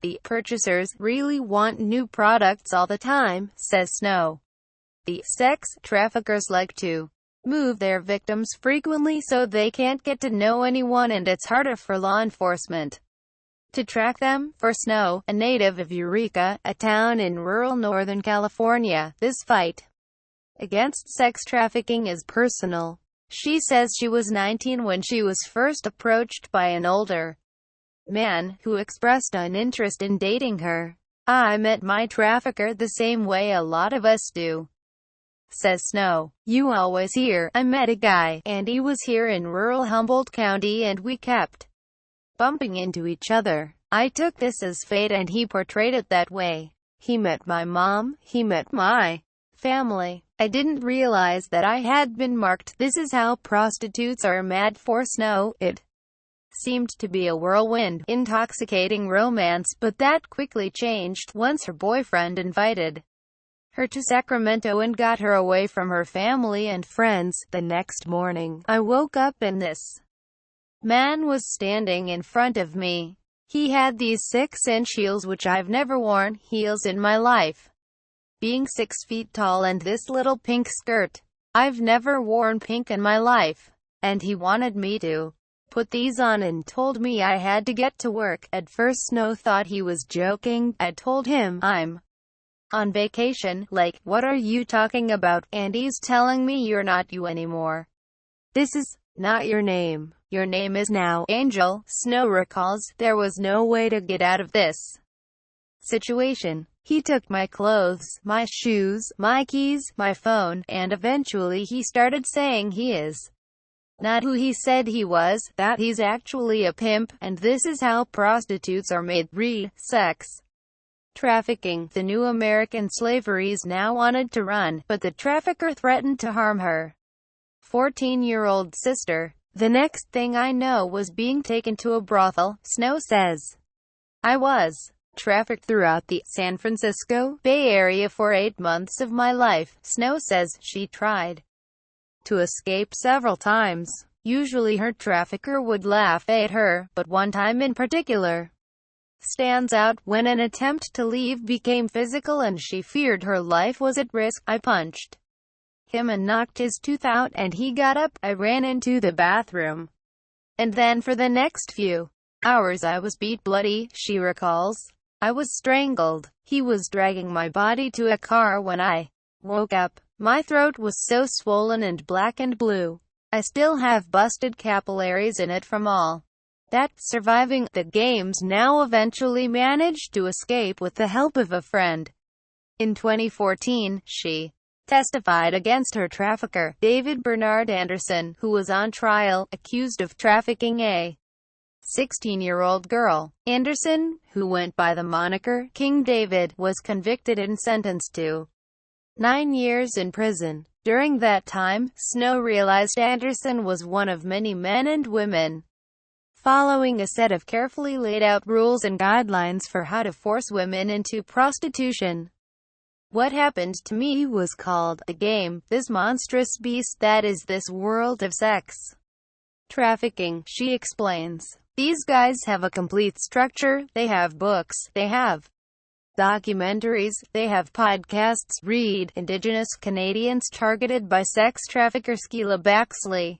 The purchasers really want new products all the time, says Snow. The sex traffickers like to move their victims frequently so they can't get to know anyone, and it's harder for law enforcement to track them. For Snow, a native of Eureka, a town in rural Northern California, this fight against sex trafficking is personal. She says she was 19 when she was first approached by an older man who expressed an interest in dating her. "I met my trafficker the same way a lot of us do," says Snow. "You always hear, I met a guy, and he was here in rural Humboldt County and we kept bumping into each other. I took this as fate and he portrayed it that way. He met my mom, he met my family. I didn't realize that I had been marked." This is how prostitutes are mad. For Snow, it seemed to be a whirlwind, intoxicating romance, but that quickly changed once her boyfriend invited her to Sacramento and got her away from her family and friends. "The next morning, I woke up and this man was standing in front of me. He had these 6-inch heels, which I've never worn heels in my life, being 6 feet tall, and this little pink skirt. I've never worn pink in my life. And he wanted me to put these on and told me I had to get to work." At first Snow thought he was joking. "I told him I'm on vacation." "Like, what are you talking about? And he's telling me you're not you anymore. This is not your name. Your name is now Angel." Snow recalls, "There was no way to get out of this situation. He took my clothes, my shoes, my keys, my phone, and eventually he started saying he is not who he said he was, that he's actually a pimp, and this is how prostitutes are made." Sex trafficking, the new American slavery's now wanted to run, but the trafficker threatened to harm her 14-year-old sister. "The next thing I know was being taken to a brothel," Snow says. "I was trafficked throughout the San Francisco Bay Area for 8 months of my life." Snow says she tried to escape several times. Usually her trafficker would laugh at her, but one time in particular stands out, when an attempt to leave became physical and she feared her life was at risk. "I punched him and knocked his tooth out, and he got up. I ran into the bathroom, and then for the next few hours I was beat bloody," she recalls. "I was strangled. He was dragging my body to a car. When I woke up, my throat was so swollen and black and blue. I still have busted capillaries in it from all that surviving." The Games now eventually managed to escape with the help of a friend. In 2014, she testified against her trafficker, David Bernard Anderson, who was on trial, accused of trafficking a 16-year-old girl. Anderson, who went by the moniker King David, was convicted and sentenced to 9 years in prison. During that time, Snow realized Anderson was one of many men and women following a set of carefully laid out rules and guidelines for how to force women into prostitution. "What happened to me was called the game, this monstrous beast that is this world of sex trafficking," she explains. "These guys have a complete structure. They have books, they have documentaries, they have podcasts. Read Indigenous Canadians targeted by sex trafficker. Skila Baxley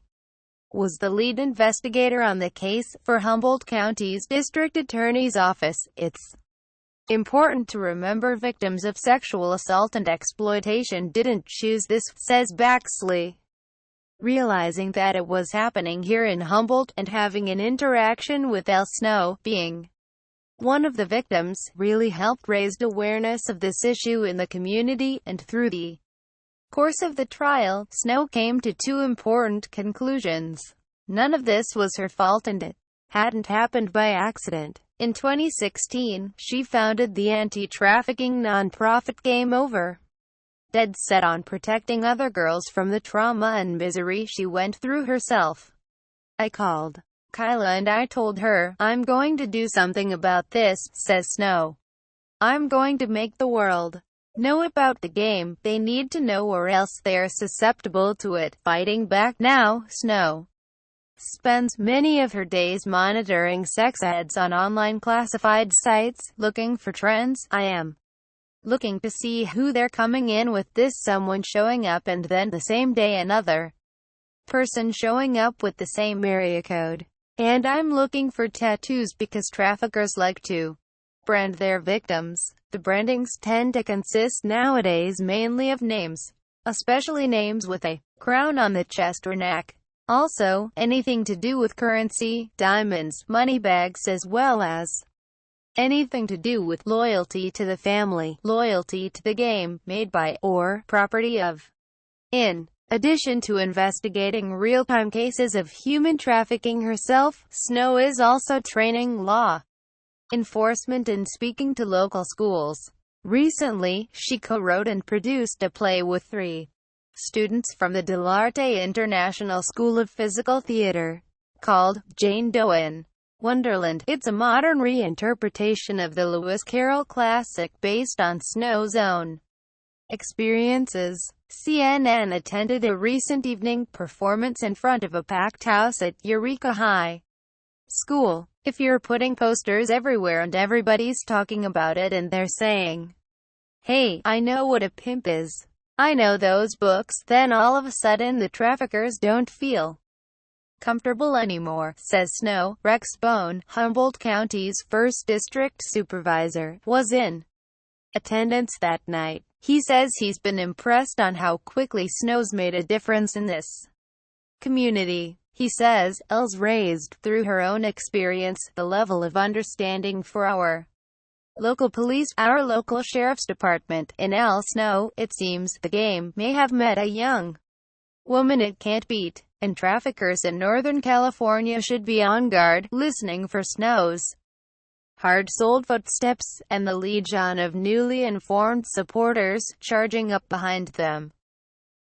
was the lead investigator on the case for Humboldt County's District Attorney's Office. It's important to remember victims of sexual assault and exploitation didn't choose this," says Baxley. Realizing that it was happening here in Humboldt, and having an interaction with Snow, being one of the victims, really helped raise awareness of this issue in the community. And through the course of the trial, Snow came to 2 important conclusions. None of this was her fault, and it hadn't happened by accident. In 2016, she founded the anti-trafficking nonprofit Game Over, dead set on protecting other girls from the trauma and misery she went through herself. "I called Kyla and I told her, I'm going to do something about this," says Snow. "I'm going to make the world know about the game. They need to know or else they're susceptible to it." Fighting back now, Snow spends many of her days monitoring sex ads on online classified sites, looking for trends. I am looking to see who they're coming in with, this someone showing up, and then the same day another person showing up with the same area code. And I'm looking for tattoos because traffickers like to brand their victims. The brandings tend to consist nowadays mainly of names, especially names with a crown on the chest or neck. Also, anything to do with currency, diamonds, money bags, as well as anything to do with loyalty to the family, loyalty to the game, made by, or property of. In addition to investigating real-time cases of human trafficking herself, Snow is also training law enforcement and speaking to local schools. Recently, she co-wrote and produced a play with 3 students from the Dell'Arte International School of Physical Theater, called Jane Doe in Wonderland. It's a modern reinterpretation of the Lewis Carroll classic based on Snow's own experiences. CNN attended a recent evening performance in front of a packed house at Eureka High School. If you're putting posters everywhere and everybody's talking about it and they're saying, "Hey, I know what a pimp is. I know those books," then all of a sudden the traffickers don't feel comfortable anymore, says Snow. Rex Bone, Humboldt County's 1st District Supervisor, was in attendance that night. He says he's been impressed on how quickly Snow's made a difference in this community. He says, Els raised, through her own experience, the level of understanding for our local police, our local sheriff's department. In El Snow, it seems, the game may have met a young woman it can't beat, and traffickers in Northern California should be on guard, listening for Snow's hard-souled footsteps, and the legion of newly informed supporters charging up behind them.